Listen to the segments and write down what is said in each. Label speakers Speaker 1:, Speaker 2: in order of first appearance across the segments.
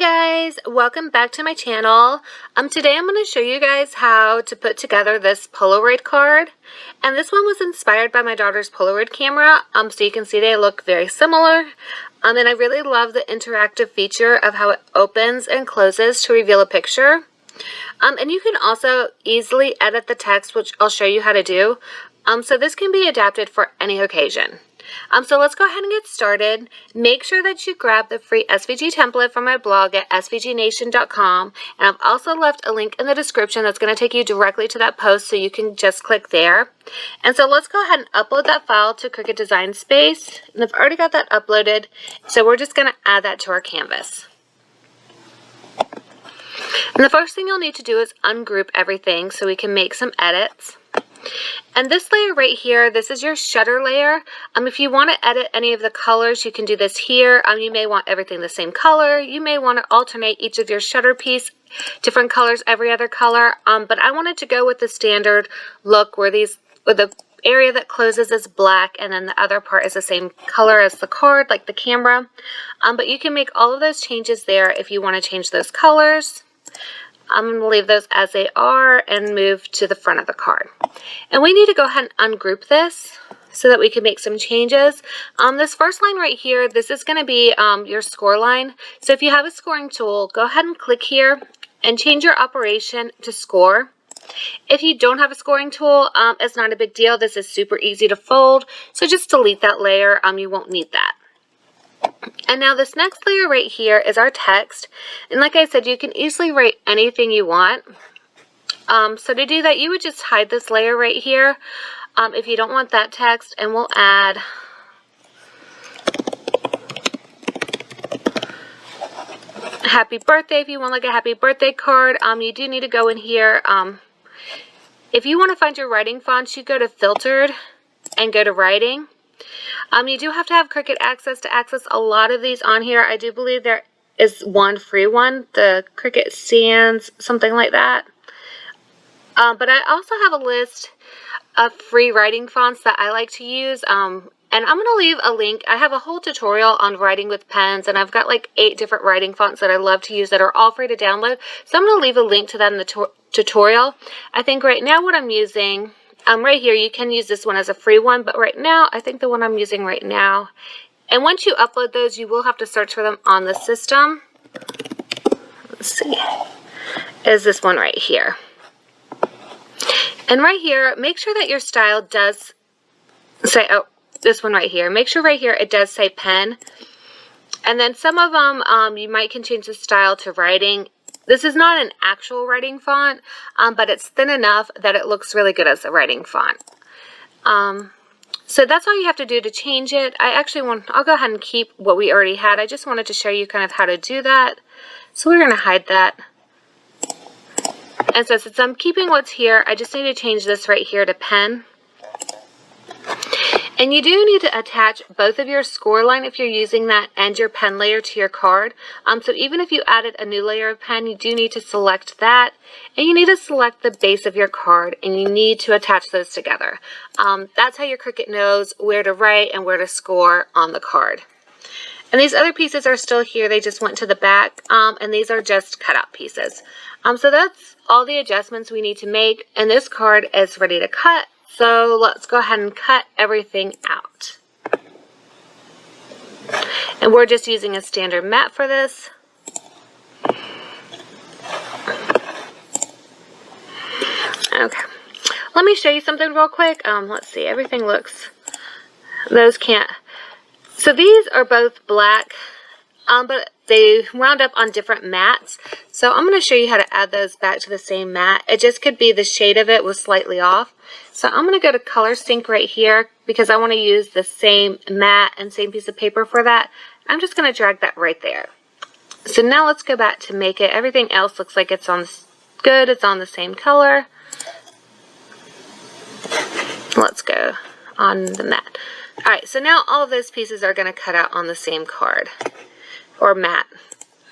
Speaker 1: Hey guys, welcome back to my channel. Today I'm going to show you guys how to put together this Polaroid card. And this one was inspired by my daughter's Polaroid camera, so you can see they look very similar. And I really love the interactive feature of how it opens and closes to reveal a picture. And you can also easily edit the text, which I'll show you how to do. So this can be adapted for any occasion. So let's go ahead and get started. Make sure that you grab the free SVG template from my blog at svgnation.com, and I've also left a link in the description that's going to take you directly to that post, so you can just click there. And so let's go ahead and upload that file to Cricut Design Space, and I've already got that uploaded, so we're just going to add that to our canvas. And the first thing you'll need to do is ungroup everything so we can make some edits. And this layer right here, this is your shutter layer. If you want to edit any of the colors, you can do this here. You may want everything the same color. You may want to alternate each of your shutter piece, different colors every other color. But I wanted to go with the standard look where the area that closes is black and then the other part is the same color as the card, like the camera. But you can make all of those changes there if you want to change those colors. I'm going to leave those as they are and move to the front of the card. And we need to go ahead and ungroup this so that we can make some changes. This first line right here, this is going to be your score line. So if you have a scoring tool, go ahead and click here and change your operation to score. If you don't have a scoring tool, it's not a big deal. This is super easy to fold. So just delete that layer. You won't need that. And now this next layer right here is our text. And like I said, you can easily write anything you want. So to do that, you would just hide this layer right here if you don't want that text. And we'll add happy birthday if you want like a happy birthday card. You do need to go in here. If you want to find your writing fonts, you go to filtered and go to writing. You do have to have Cricut access to access a lot of these on here. I do believe there is one free one, the Cricut Sans, something like that. But I also have a list of free writing fonts that I like to use. And I'm going to leave a link. I have a whole tutorial on writing with pens, and I've got like 8 different writing fonts that I love to use that are all free to download. So I'm going to leave a link to that in the tutorial. I think right now what I'm using... right here, you can use this one as a free one, but right now, I think the one I'm using right now, and once you upload those, you will have to search for them on the system. Let's see, is this one right here. And right here, make sure that your style does say, oh, this one right here, make sure right here it does say pen. And then some of them, you might can change the style to writing. This is not an actual writing font, but it's thin enough that it looks really good as a writing font. So that's all you have to do to change it. I'll go ahead and keep what we already had. I just wanted to show you kind of how to do that. So we're going to hide that. And so since I'm keeping what's here, I just need to change this right here to pen. And you do need to attach both of your score line if you're using that and your pen layer to your card. So even if you added a new layer of pen, you do need to select that. And you need to select the base of your card, and you need to attach those together. That's how your Cricut knows where to write and where to score on the card. And these other pieces are still here. They just went to the back, and these are just cutout pieces. So that's all the adjustments we need to make, and this card is ready to cut. So let's go ahead and cut everything out. And we're just using a standard mat for this. Okay. Let me show you something real quick. Let's see. Everything looks... Those can't... So these are both black, but they wound up on different mats. So I'm going to show you how to add those back to the same mat. It just could be the shade of it was slightly off. So I'm going to go to Color Sync right here because I want to use the same mat and same piece of paper for that. I'm just going to drag that right there. So now let's go back to make it. Everything else looks like it's on good. It's on the same color. Let's go on the mat. Alright, so now all of those pieces are going to cut out on the same card or mat.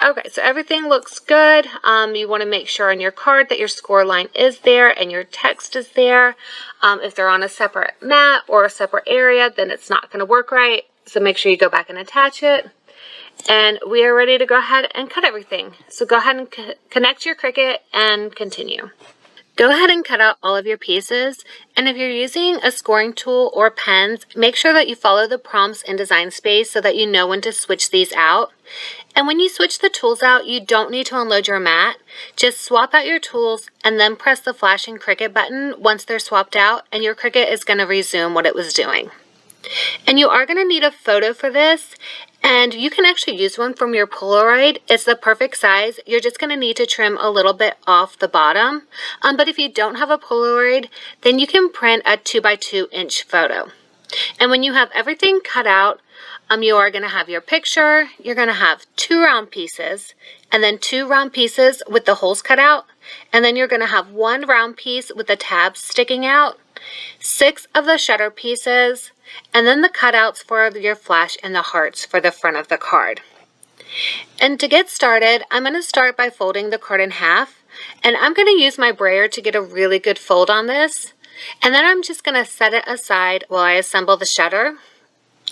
Speaker 1: Okay, so everything looks good. You want to make sure on your card that your score line is there and your text is there. If they're on a separate mat or a separate area, then it's not going to work right. So make sure you go back and attach it. And we are ready to go ahead and cut everything. So go ahead and connect your Cricut and continue. Go ahead and cut out all of your pieces, and if you're using a scoring tool or pens, make sure that you follow the prompts in Design Space so that you know when to switch these out. And when you switch the tools out, you don't need to unload your mat. Just swap out your tools and then press the flashing Cricut button once they're swapped out, and your Cricut is going to resume what it was doing. And you are going to need a photo for this, and you can actually use one from your Polaroid. It's the perfect size. You're just going to need to trim a little bit off the bottom. But if you don't have a Polaroid, then you can print a 2x2 inch photo. And when you have everything cut out, you are going to have your picture. You're going to have 2 round pieces, and then 2 round pieces with the holes cut out. And then you're going to have 1 round piece with the tabs sticking out, 6 of the shutter pieces, and then the cutouts for your flash and the hearts for the front of the card. And to get started, I'm going to start by folding the card in half, and I'm going to use my brayer to get a really good fold on this. And then I'm just going to set it aside while I assemble the shutter.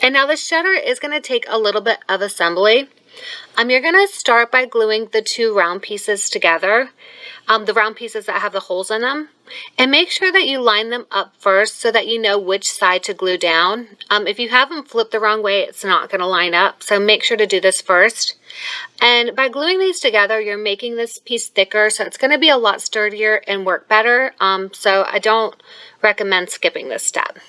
Speaker 1: And now the shutter is going to take a little bit of assembly. You're going to start by gluing the 2 round pieces together, the round pieces that have the holes in them. And make sure that you line them up first so that you know which side to glue down. If you have them flipped the wrong way, it's not going to line up. So make sure to do this first. And by gluing these together, you're making this piece thicker, so it's going to be a lot sturdier and work better. So I don't recommend skipping this step.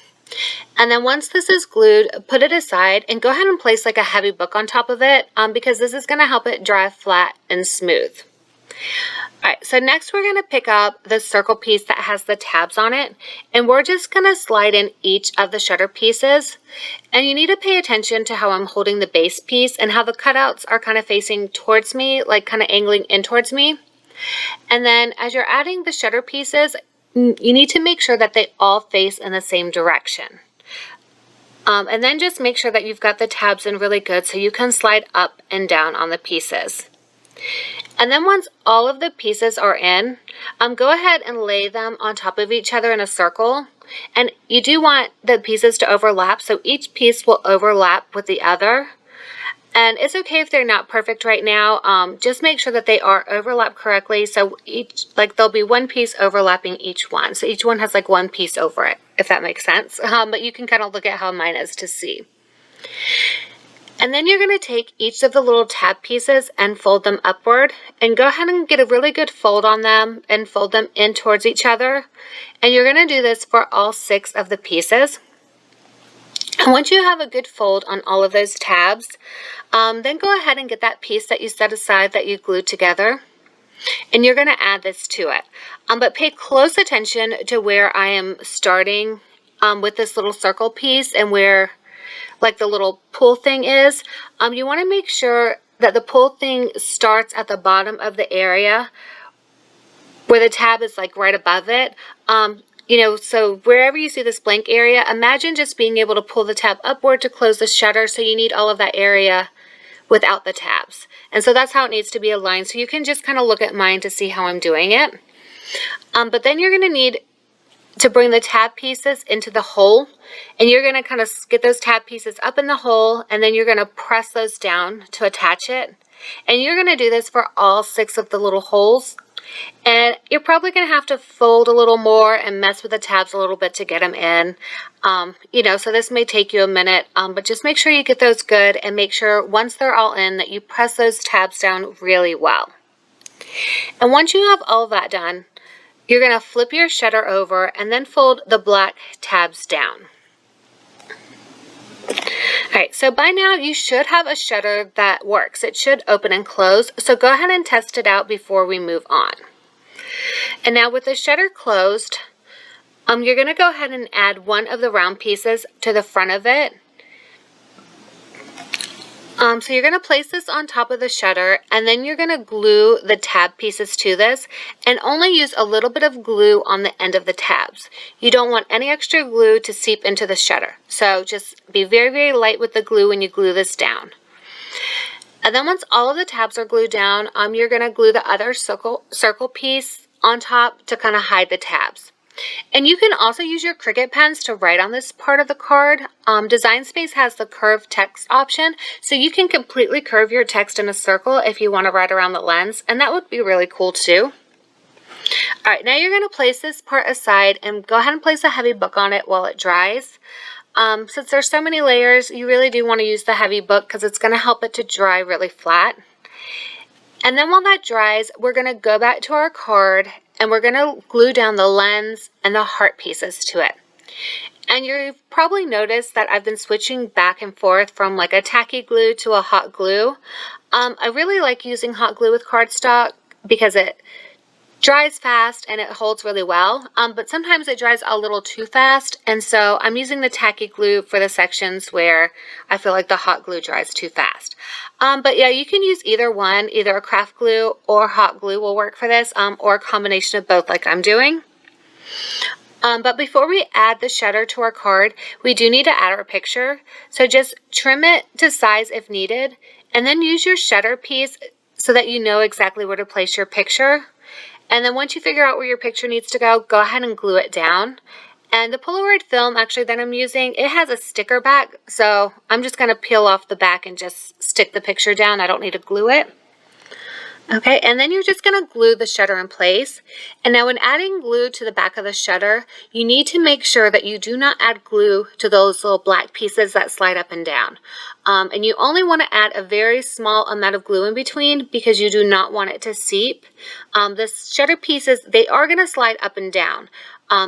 Speaker 1: And then once this is glued, put it aside and go ahead and place like a heavy book on top of it because this is going to help it dry flat and smooth. Alright, so next we're going to pick up the circle piece that has the tabs on it, and we're just going to slide in each of the shutter pieces. And you need to pay attention to how I'm holding the base piece and how the cutouts are kind of facing towards me, like kind of angling in towards me. And then as you're adding the shutter pieces, you need to make sure that they all face in the same direction. And then just make sure that you've got the tabs in really good so you can slide up and down on the pieces. And then once all of the pieces are in, go ahead and lay them on top of each other in a circle. And you do want the pieces to overlap, so each piece will overlap with the other. And it's okay if they're not perfect right now. Just make sure that they are overlapped correctly. So there'll be one piece overlapping each one. So each one has like one piece over it, if that makes sense. But you can kind of look at how mine is to see. And then you're going to take each of the little tab pieces and fold them upward. And go ahead and get a really good fold on them and fold them in towards each other. And you're going to do this for all 6 of the pieces. And once you have a good fold on all of those tabs, then go ahead and get that piece that you set aside that you glued together, and you're going to add this to it. But pay close attention to where I am starting with this little circle piece and where like the little pull thing is. You want to make sure that the pull thing starts at the bottom of the area where the tab is like right above it. So wherever you see this blank area, imagine just being able to pull the tab upward to close the shutter, so you need all of that area without the tabs. And so that's how it needs to be aligned. So you can just kind of look at mine to see how I'm doing it. But then you're going to need to bring the tab pieces into the hole, and you're going to kind of get those tab pieces up in the hole, and then you're going to press those down to attach it. And you're going to do this for all 6 of the little holes. And you're probably going to have to fold a little more and mess with the tabs a little bit to get them in. So this may take you a minute, but just make sure you get those good and make sure once they're all in that you press those tabs down really well. And once you have all of that done, you're going to flip your shutter over and then fold the black tabs down. Alright, so by now you should have a shutter that works. It should open and close, so go ahead and test it out before we move on. And now with the shutter closed, you're going to go ahead and add one of the round pieces to the front of it. So you're going to place this on top of the shutter, and then you're going to glue the tab pieces to this, and only use a little bit of glue on the end of the tabs. You don't want any extra glue to seep into the shutter. So just be very, very light with the glue when you glue this down. And then once all of the tabs are glued down, you're going to glue the other circle piece on top to kind of hide the tabs. And you can also use your Cricut pens to write on this part of the card. Design Space has the curved text option, so you can completely curve your text in a circle if you want to write around the lens, and that would be really cool too. Alright, now you're going to place this part aside and go ahead and place a heavy book on it while it dries. Since there's so many layers, you really do want to use the heavy book because it's going to help it to dry really flat. And then while that dries, we're going to go back to our card and we're going to glue down the lens and the heart pieces to it. And you've probably noticed that I've been switching back and forth from like a tacky glue to a hot glue. I really like using hot glue with cardstock because it dries fast and it holds really well, but sometimes it dries a little too fast, and so I'm using the tacky glue for the sections where I feel like the hot glue dries too fast. But yeah, you can use either one, either a craft glue or hot glue will work for this, or a combination of both like I'm doing. But before we add the shutter to our card, we do need to add our picture, so just trim it to size if needed, and then use your shutter piece so that you know exactly where to place your picture. And then once you figure out where your picture needs to go ahead and glue it down. And the Polaroid film actually that I'm using, it has a sticker back, so I'm just going to peel off the back and just stick the picture down. I don't need to glue it. Okay, and then you're just going to glue the shutter in place. And now when adding glue to the back of the shutter, you need to make sure that you do not add glue to those little black pieces that slide up and down. And you only want to add a very small amount of glue in between because you do not want it to seep. The shutter pieces, they are going to slide up and down.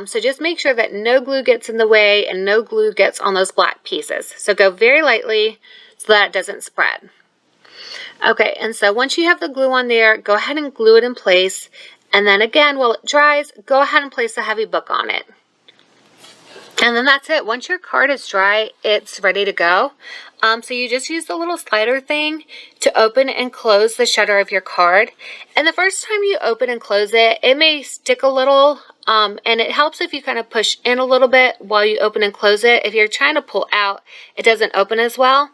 Speaker 1: So just make sure that no glue gets in the way and no glue gets on those black pieces. So go very lightly so that it doesn't spread. Okay, and so once you have the glue on there, go ahead and glue it in place. And then again, while it dries, go ahead and place a heavy book on it. And then that's it. Once your card is dry, it's ready to go. So you just use the little slider thing to open and close the shutter of your card. And the first time you open and close it, it may stick a little, and it helps if you kind of push in a little bit while you open and close it. If you're trying to pull out, it doesn't open as well.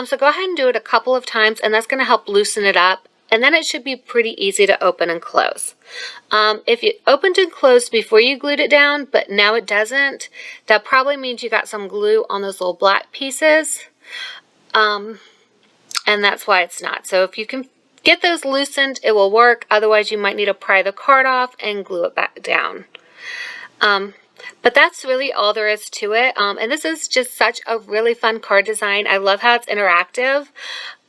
Speaker 1: So go ahead and do it a couple of times, and that's going to help loosen it up. And then it should be pretty easy to open and close. If you opened and closed before you glued it down, but now it doesn't, that probably means you got some glue on those little black pieces. And that's why it's not. So if you can get those loosened, it will work. Otherwise, you might need to pry the card off and glue it back down. But that's really all there is to it. And this is just such a really fun card design. I love how it's interactive.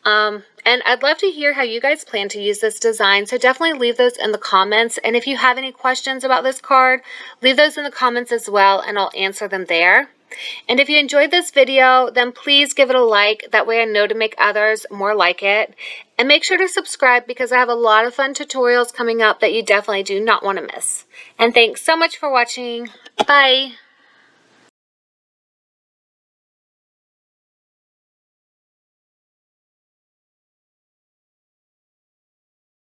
Speaker 1: And I'd love to hear how you guys plan to use this design, so definitely leave those in the comments. And if you have any questions about this card, leave those in the comments as well, and I'll answer them there. And if you enjoyed this video, then please give it a like. That way I know to make others more like it. And make sure to subscribe because I have a lot of fun tutorials coming up that you definitely do not want to miss. And thanks so much for watching. Bye!